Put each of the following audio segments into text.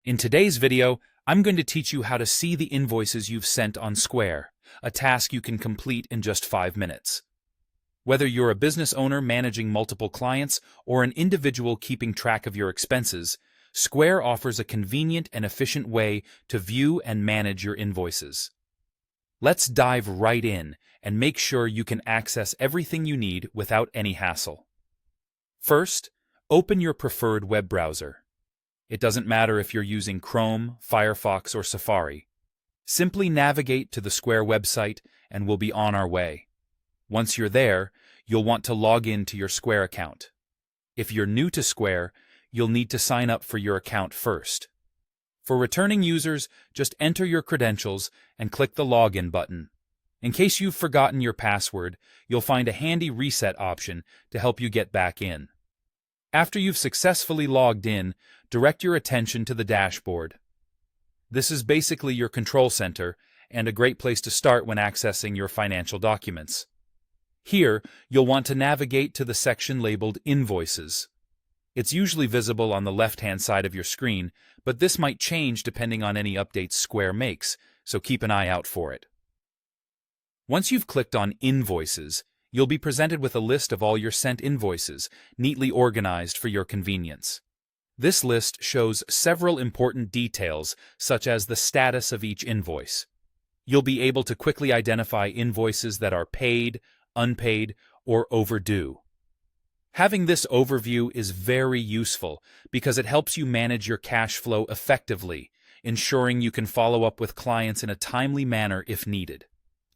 In today's video, I'm going to teach you how to see the invoices you've sent on Square, a task you can complete in just 5 minutes. Whether you're a business owner managing multiple clients or an individual keeping track of your expenses, Square offers a convenient and efficient way to view and manage your invoices. Let's dive right in and make sure you can access everything you need without any hassle. First, open your preferred web browser. It doesn't matter if you're using Chrome, Firefox, or Safari. Simply navigate to the Square website and we'll be on our way. Once you're there, you'll want to log in to your Square account. If you're new to Square, you'll need to sign up for your account first. For returning users, just enter your credentials and click the Login button. In case you've forgotten your password, you'll find a handy reset option to help you get back in. After you've successfully logged in, direct your attention to the dashboard. This is basically your control center and a great place to start when accessing your financial documents. Here, you'll want to navigate to the section labeled Invoices. It's usually visible on the left-hand side of your screen, but this might change depending on any updates Square makes, so keep an eye out for it. Once you've clicked on Invoices, you'll be presented with a list of all your sent invoices, neatly organized for your convenience. This list shows several important details, such as the status of each invoice. You'll be able to quickly identify invoices that are paid, unpaid, or overdue. Having this overview is very useful because it helps you manage your cash flow effectively, ensuring you can follow up with clients in a timely manner if needed.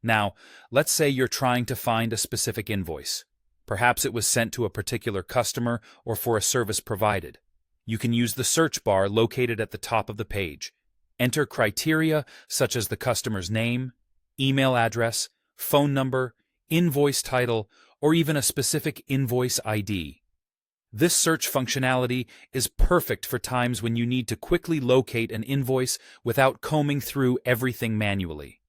Now, let's say you're trying to find a specific invoice. Perhaps it was sent to a particular customer or for a service provided. You can use the search bar located at the top of the page. Enter criteria such as the customer's name, email address, phone number, invoice title, or even a specific invoice ID. This search functionality is perfect for times when you need to quickly locate an invoice without combing through everything manually.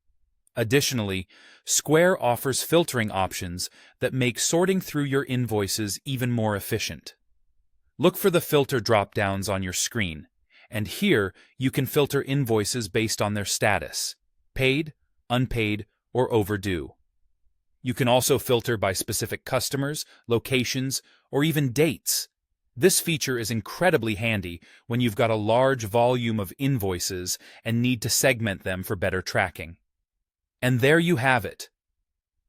Additionally, Square offers filtering options that make sorting through your invoices even more efficient. Look for the filter drop-downs on your screen, and here you can filter invoices based on their status: paid, unpaid, or overdue. You can also filter by specific customers, locations, or even dates. This feature is incredibly handy when you've got a large volume of invoices and need to segment them for better tracking. And there you have it.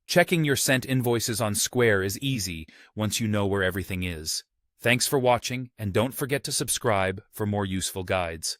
Checking your sent invoices on Square is easy once you know where everything is. Thanks for watching, and don't forget to subscribe for more useful guides.